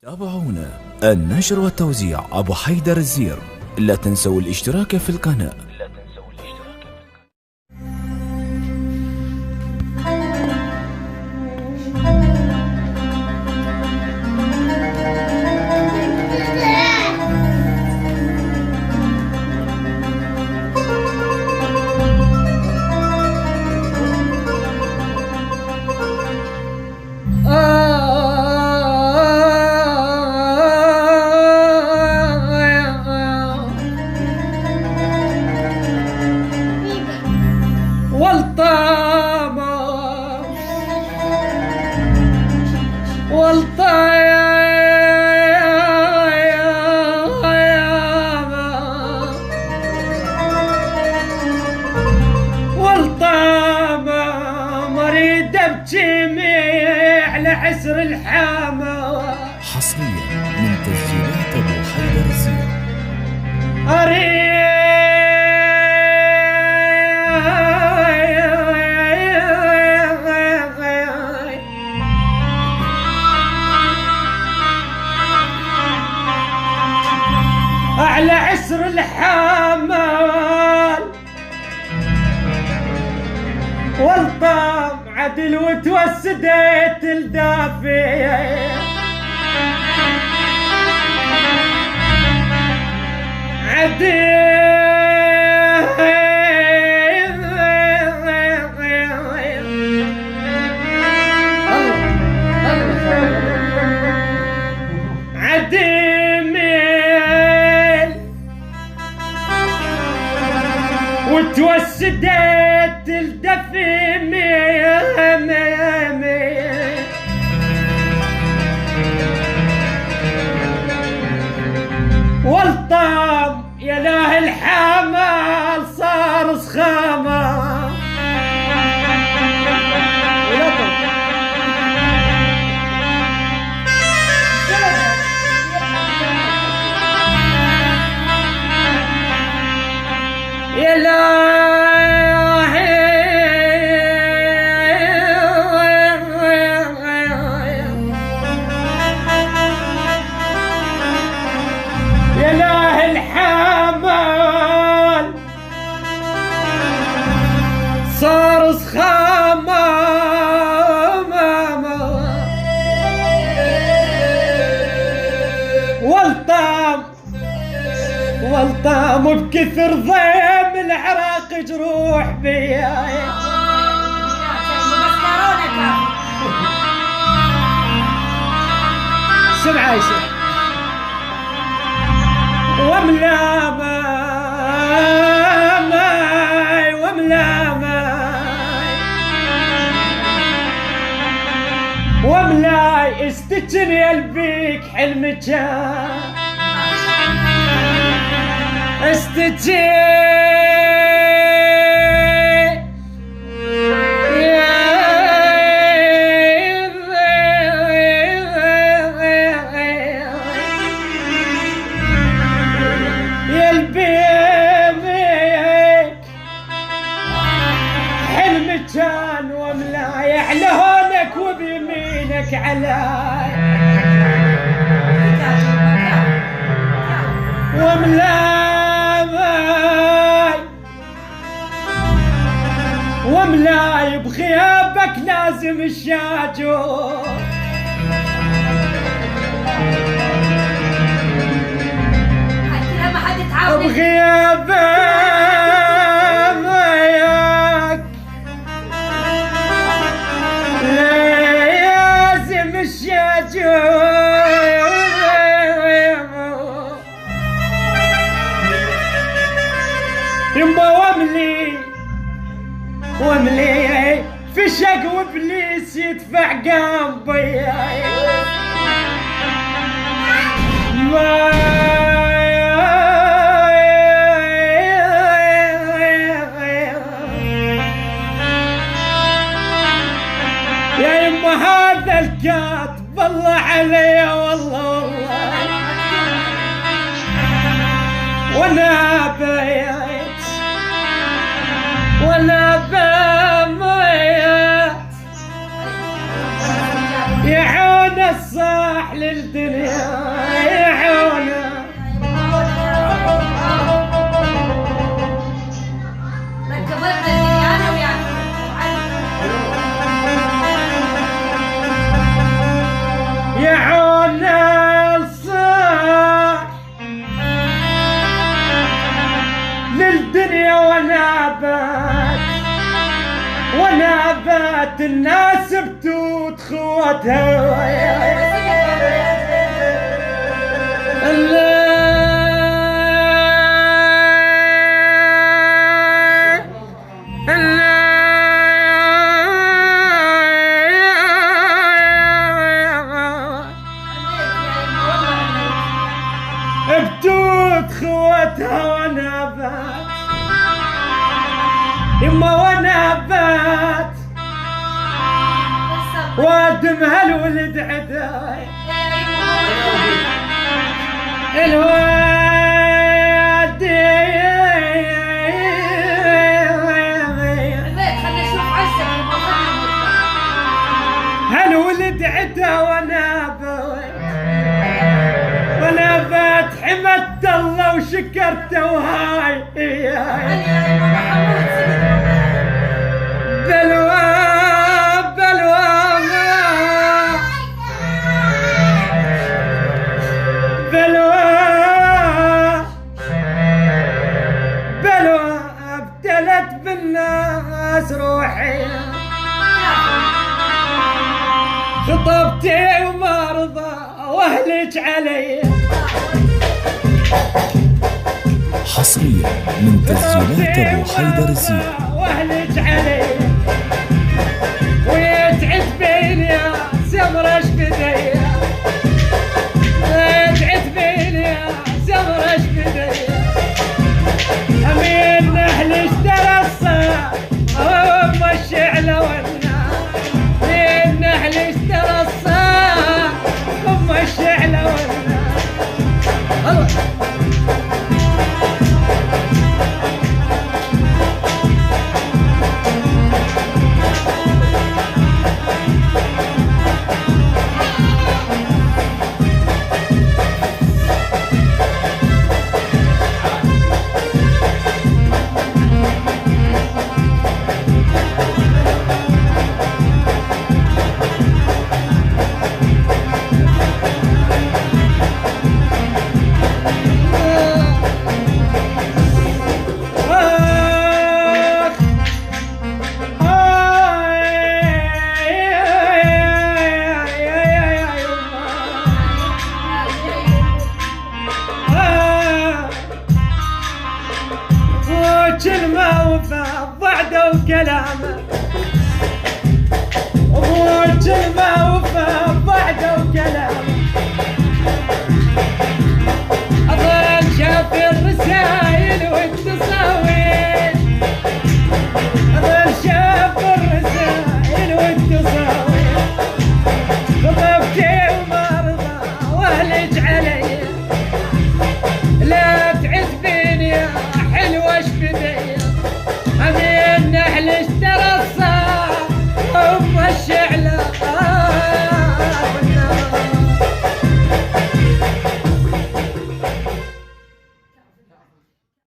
تابعونا. النشر والتوزيع أبو حيدر الزير. لا تنسوا الاشتراك في القناة. مريد ابتسمي على عسر الحامة. حصريا من تسجيلات ابو حيدر الزير. على عسر الحمال والطام عدل وتوسدت الدافية وتوسدت الدفي والطام يا له الحمال صار سخامة. يا له الحمال صار سخامة والطام بكثر ضيم العراق جروح بيا. سمع يا شيخ وملاي استجني البيك حلم جان كان وملاي على هونك وبيمينك علاي وملاي بغيابك لازم الشاجور بغيابك يما وملي في شق وابليس يدفع قلبي يا يما هذا الكاتب الله عليه والله وانا بميت يعون الصاح للدنيا ونابت الناس بتوت خوتها بتوت خوتها ونابت يما ونابت وادمها الولد عداي الواد هالولد عدا ونابت حمدت الله وشكرته وهاي بلوى ابتلت بالناس روحي خطبتي وما رضى واهلك علي حصريا من تسجيلات ابو حيدر الزير واهلك علي ويتعد بين يا سمرش بديا يتعد بين يا سمرش بديا امين اهل اشترى الصاع وام الشعله والنار امين اهل اشترى الصاع وام الشعله والنار الله كلمة وفا ضعده وكلامه